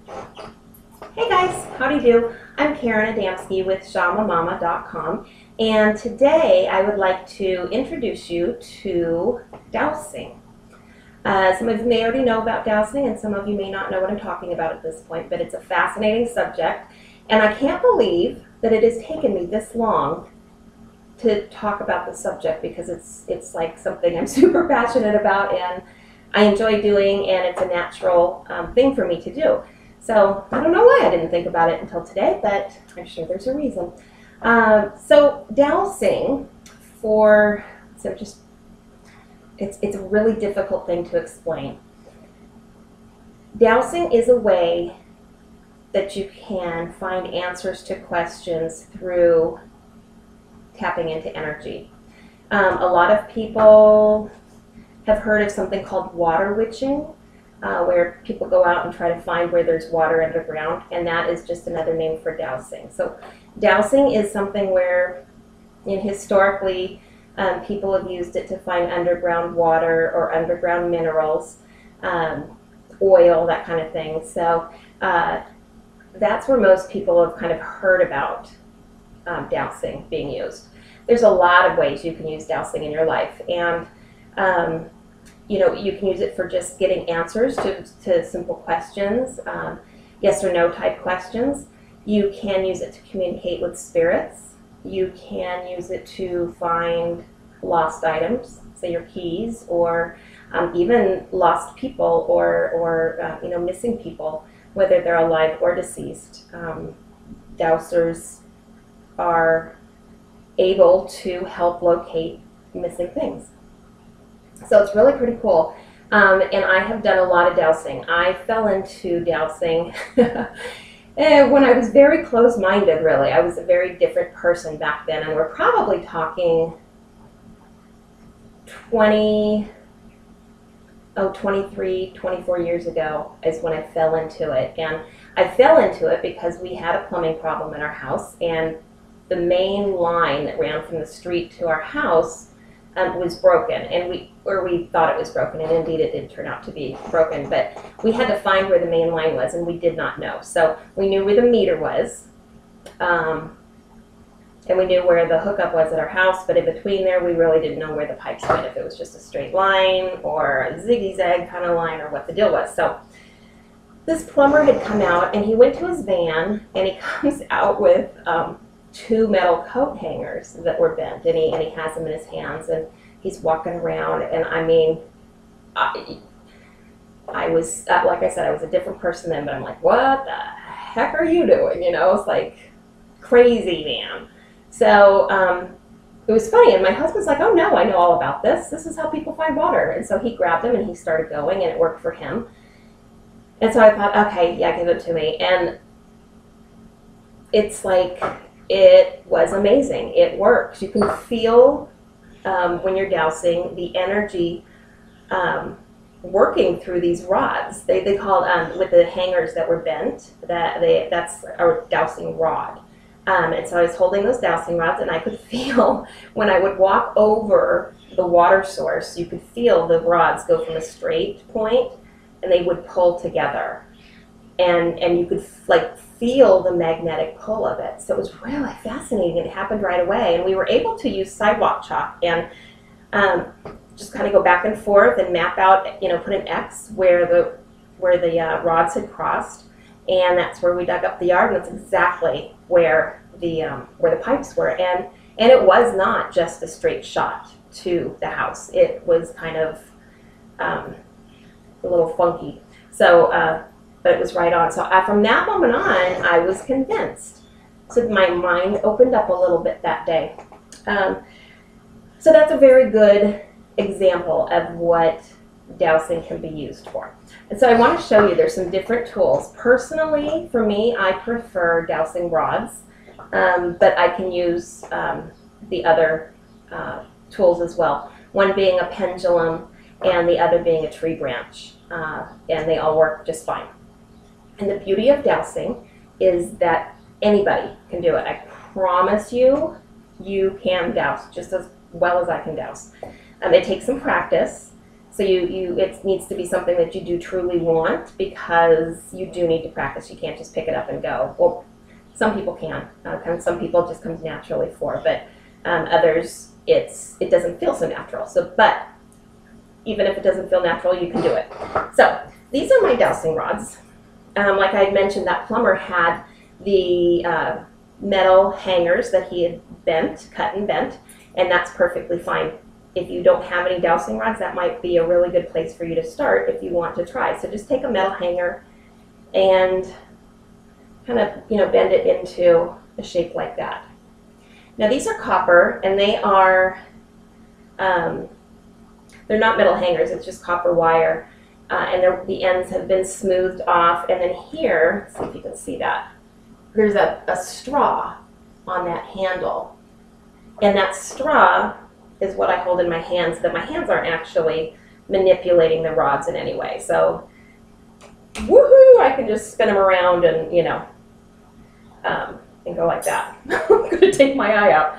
Hey guys, how do you do? I'm Karen Adamski with shamaMama.com, and today I would like to introduce you to dowsing. Some of you may already know about dowsing, and some of you may not know what I'm talking about at this point, but it's a fascinating subject, and I can't believe that it has taken me this long to talk about the subject because it's like something I'm super passionate about and I enjoy doing, and it's a natural thing for me to do. So I don't know why I didn't think about it until today, but I'm sure there's a reason. So dowsing, it's a really difficult thing to explain. Dowsing is a way that you can find answers to questions through tapping into energy. A lot of people have heard of something called water witching, where people go out and try to find where there's water underground, and that is just another name for dowsing. So dowsing is something where, historically, people have used it to find underground water or underground minerals, oil, that kind of thing. So that's where most people have kind of heard about dowsing being used. There's a lot of ways you can use dowsing in your life, and you can use it for just getting answers to simple questions, yes or no type questions. You can use it to communicate with spirits. You can use it to find lost items, say your keys, or even lost people or missing people, whether they're alive or deceased. Dowsers are able to help locate missing things. So it's really pretty cool. And I have done a lot of dowsing. I fell into dowsing when I was very close-minded, really. I was a very different person back then, and we're probably talking 23, 24 years ago is when I fell into it. And I fell into it because we had a plumbing problem in our house, and the main line that ran from the street to our house was broken, and we thought it was broken, and indeed it did turn out to be broken, but we had to find where the main line was, and we did not know. So we knew where the meter was, and we knew where the hookup was at our house, but in between there we really didn't know where the pipes went, if it was just a straight line or a ziggy-zag kind of line or what the deal was. So this plumber had come out, and he went to his van, and he comes out with two metal coat hangers that were bent, and he has them in his hands, and he's walking around, and I mean, I was, like I said, I was a different person then, but I'm like, what the heck are you doing? It's like crazy, man. So it was funny, and my husband's like, oh no, I know all about this. This is how people find water. And so he grabbed them, and he started going, and it worked for him. And so I thought, okay, yeah, give it to me. And it's like, it was amazing. It works. You can feel when you're dowsing the energy working through these rods. They called with the hangers that were bent. That's our dowsing rod. And so I was holding those dowsing rods, and I could feel when I would walk over the water source. You could feel the rods go from a straight point, and they would pull together, and you could feel the magnetic pull of it. So it was really fascinating. It happened right away, and we were able to use sidewalk chalk and just kind of go back and forth and map out, put an X where the rods had crossed, and that's where we dug up the yard, and that's exactly where the pipes were. And it was not just a straight shot to the house. It was kind of a little funky. So but it was right on. So from that moment on, I was convinced. So my mind opened up a little bit that day. So that's a very good example of what dowsing can be used for. And so I want to show you there's some different tools. Personally, for me, I prefer dowsing rods, but I can use the other tools as well. One being a pendulum and the other being a tree branch, and they all work just fine. And the beauty of dowsing is that anybody can do it. I promise you, you can douse just as well as I can douse. It takes some practice. So it needs to be something that you do truly want, because you do need to practice. You can't just pick it up and go. Well, some people can. Some people it just comes naturally for, but others it doesn't feel so natural. So, but even if it doesn't feel natural, you can do it. So these are my dowsing rods. Like I had mentioned, that plumber had the metal hangers that he had cut and bent, and that's perfectly fine. If you don't have any dowsing rods, that might be a really good place for you to start if you want to try. So just take a metal hanger and kind of, bend it into a shape like that. Now these are copper, and they are, they're not metal hangers, it's just copper wire. And the ends have been smoothed off. And then here, let's see if you can see that, there's a straw on that handle. And that straw is what I hold in my hands, so that my hands aren't actually manipulating the rods in any way. So, woohoo, I can just spin them around and, and go like that. I'm going to take my eye out.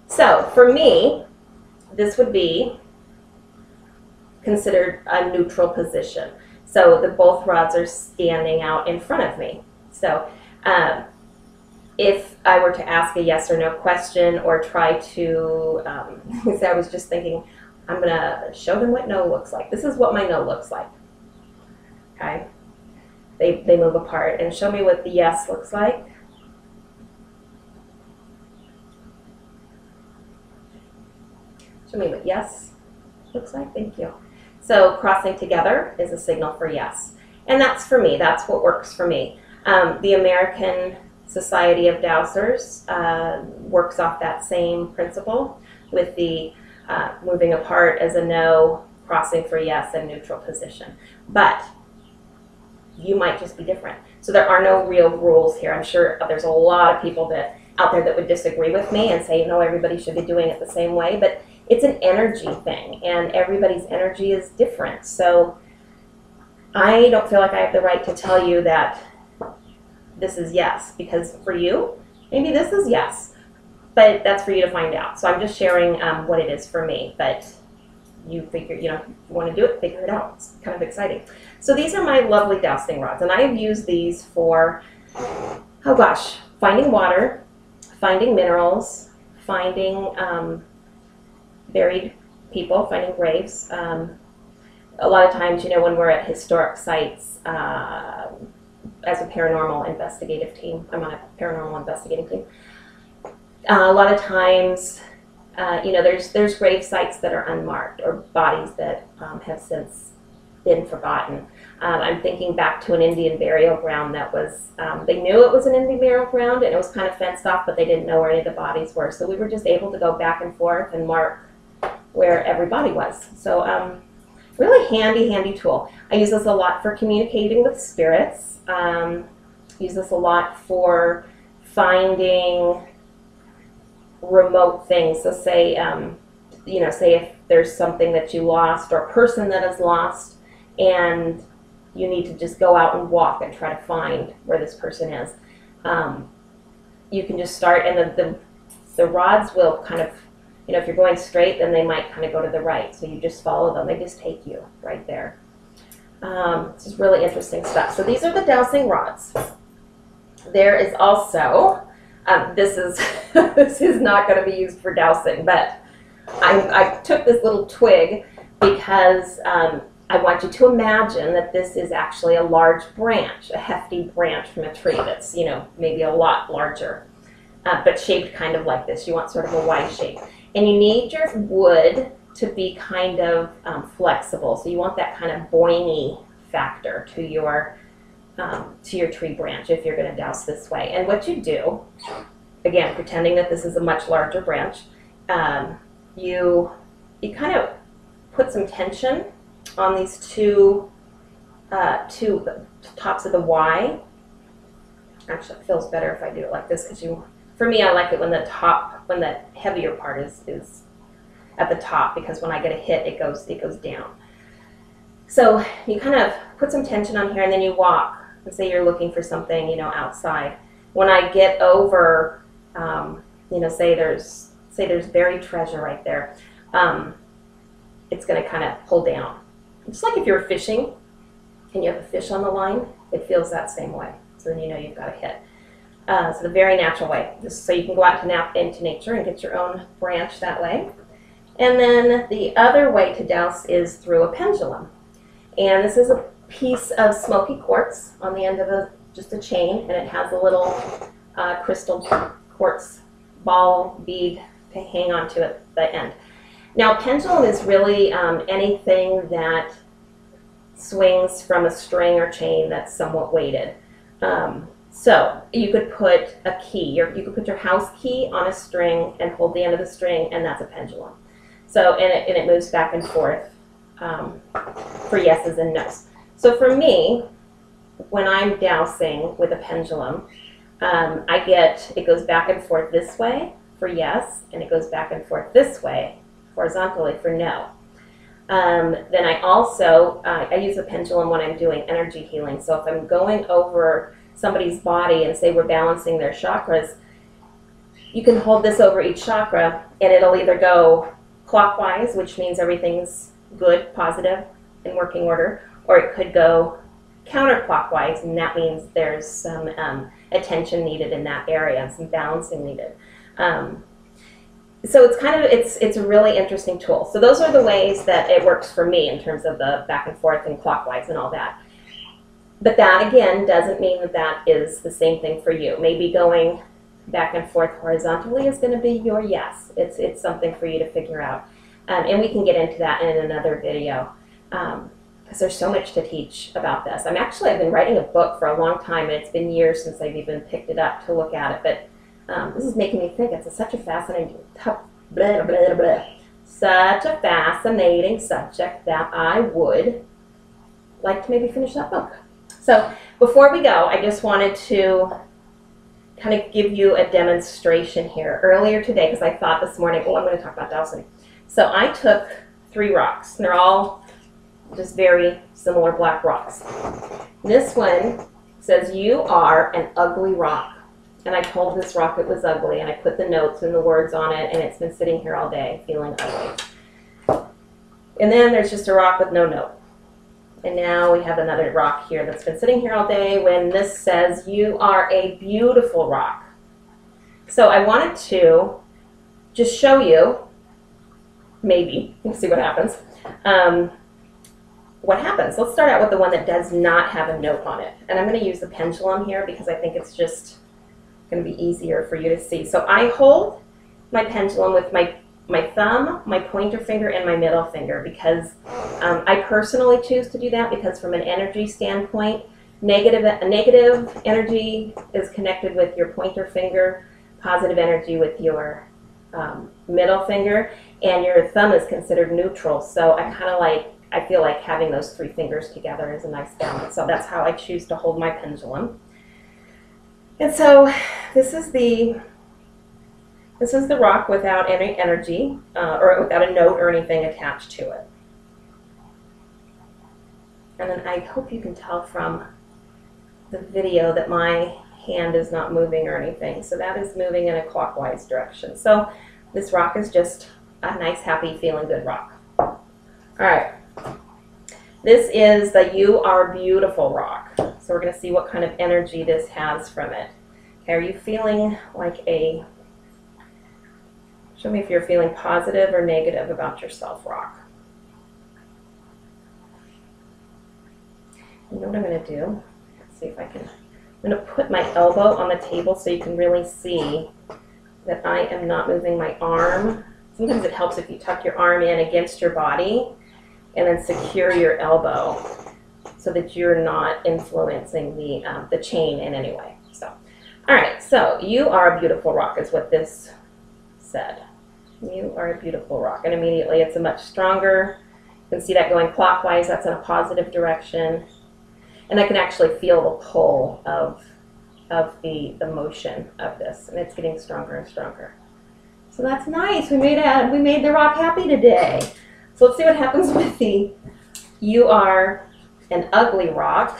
So, for me, this would be considered a neutral position. So both rods are standing out in front of me. So if I were to ask a yes or no question, or try to, I was just thinking, I'm going to show them what no looks like. This is what my no looks like. Okay? They move apart. And show me what the yes looks like. Show me what yes looks like. Thank you. So crossing together is a signal for yes. And that's for me. That's what works for me. The American Society of Dowsers works off that same principle, with the moving apart as a no, crossing for yes, and neutral position. But you might just be different. So there are no real rules here. I'm sure there's a lot of people out there that would disagree with me and say, no, everybody should be doing it the same way. But it's an energy thing, and everybody's energy is different. So I don't feel like I have the right to tell you that this is yes, because for you, maybe this is yes, but that's for you to find out. So I'm just sharing what it is for me, but you figure, if you want to do it, figure it out. It's kind of exciting. So these are my lovely dowsing rods, and I have used these for, oh gosh, finding water, finding minerals, finding buried people, finding graves. A lot of times, when we're at historic sites, as a paranormal investigative team, I'm on a paranormal investigating team. A lot of times, there's grave sites that are unmarked, or bodies that have since been forgotten. I'm thinking back to an Indian burial ground that was, they knew it was an Indian burial ground, and it was kind of fenced off, but they didn't know where any of the bodies were. So we were just able to go back and forth and mark where every body was. So really handy tool. I use this a lot for communicating with spirits. Use this a lot for finding remote things. So say, say if there's something that you lost, or a person that is lost, and you need to just go out and walk and try to find where this person is. You can just start, and the rods will kind of, if you're going straight, then they might kind of go to the right. So you just follow them. They just take you right there. This is really interesting stuff. So these are the dowsing rods. There is also, this is not going to be used for dowsing, but I took this little twig because I want you to imagine that this is actually a large branch, a hefty branch from a tree that's, maybe a lot larger, but shaped kind of like this. You want sort of a Y shape. And you need your wood to be kind of flexible. So you want that kind of boingy factor to your tree branch if you're going to douse this way. And what you do, again, pretending that this is a much larger branch, you kind of put some tension on these two tops of the Y. Actually, it feels better if I do it like this, because for me, I like it when the heavier part is at the top, because when I get a hit, it goes down. So you kind of put some tension on here, and then you walk, and say you're looking for something, outside. When I get over, say there's buried treasure right there, it's going to kind of pull down. Just like if you're fishing and you have a fish on the line, it feels that same way. So then you know you've got a hit. So the very natural way, just so you can go out into nature and get your own branch that way. And then the other way to douse is through a pendulum. And this is a piece of smoky quartz on the end of just a chain, and it has a little crystal quartz ball bead to hang onto at the end. Now, a pendulum is really anything that swings from a string or chain that's somewhat weighted. So you could put a key, you could put your house key on a string and hold the end of the string, and that's a pendulum. So, and it moves back and forth for yeses and nos. So for me, when I'm dowsing with a pendulum, it goes back and forth this way for yes, and it goes back and forth this way horizontally for no. Then I also, I use a pendulum when I'm doing energy healing. So if I'm going over somebody's body and say we're balancing their chakras, you can hold this over each chakra and it'll either go clockwise, which means everything's good, positive, in working order, or it could go counterclockwise, and that means there's some attention needed in that area and some balancing needed. So it's kind of, it's a really interesting tool. So those are the ways that it works for me in terms of the back and forth and clockwise and all that. But that, again, doesn't mean that that is the same thing for you. Maybe going back and forth horizontally is going to be your yes. It's something for you to figure out. And we can get into that in another video because there's so much to teach about this. I've been writing a book for a long time, and it's been years since I've even picked it up to look at it. But this is making me think it's such a fascinating, such a fascinating subject that I would like to maybe finish that book. So before we go, I just wanted to kind of give you a demonstration here. Earlier today, because I thought this morning, oh, I'm going to talk about dowsing. So I took 3 rocks, and they're all just very similar black rocks. This one says, "You are an ugly rock." And I told this rock it was ugly, and I put the notes and the words on it, and it's been sitting here all day feeling ugly. And then there's just a rock with no note. And now we have another rock here that's been sitting here all day when this says, "You are a beautiful rock." So I wanted to just show you, maybe, we'll see what happens. What happens? Let's start out with the one that does not have a note on it. And I'm going to use the pendulum here because I think it's just going to be easier for you to see. So I hold my pendulum with my thumb, my pointer finger, and my middle finger because I personally choose to do that because from an energy standpoint, negative energy is connected with your pointer finger, positive energy with your middle finger, and your thumb is considered neutral. So I feel like having those 3 fingers together is a nice balance. So that's how I choose to hold my pendulum. And so this is the rock without any energy or without a note or anything attached to it. And then I hope you can tell from the video that my hand is not moving or anything. So that is moving in a clockwise direction. So this rock is just a nice, happy, feeling good rock. All right. This is the "You Are Beautiful" rock. So we're going to see what kind of energy this has from it. Okay, are you feeling like show me if you're feeling positive or negative about yourself, rock. You know what I'm going to do? Let's see if I can. I'm going to put my elbow on the table so you can really see that I am not moving my arm. Sometimes it helps if you tuck your arm in against your body and then secure your elbow so that you're not influencing the chain in any way. So, all right, so "You are a beautiful rock" is what this said. You are a beautiful rock. And immediately it's a much stronger, you can see that going clockwise, that's in a positive direction. And I can actually feel the pull of the motion of this, and it's getting stronger and stronger. So that's nice. We made the rock happy today. So let's see what happens with the "You Are an Ugly Rock."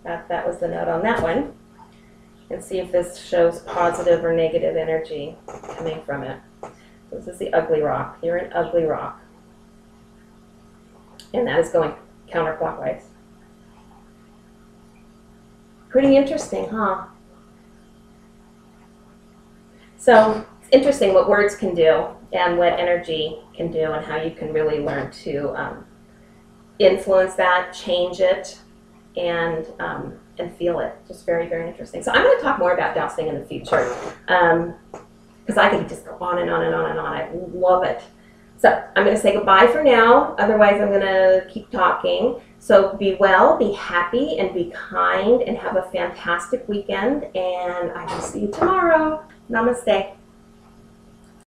That was the note on that one. And see if this shows positive or negative energy coming from it. So this is the ugly rock. You're an ugly rock. and that is going counterclockwise. Pretty interesting, huh? So it's interesting what words can do and what energy can do and how you can really learn to influence that, change it, and feel it. Just very, very interesting. So I'm going to talk more about dowsing in the future because I could just go on and on and on and on. I love it. So I'm going to say goodbye for now. Otherwise, I'm going to keep talking. So be well, be happy, and be kind, and have a fantastic weekend. And I will see you tomorrow. Namaste.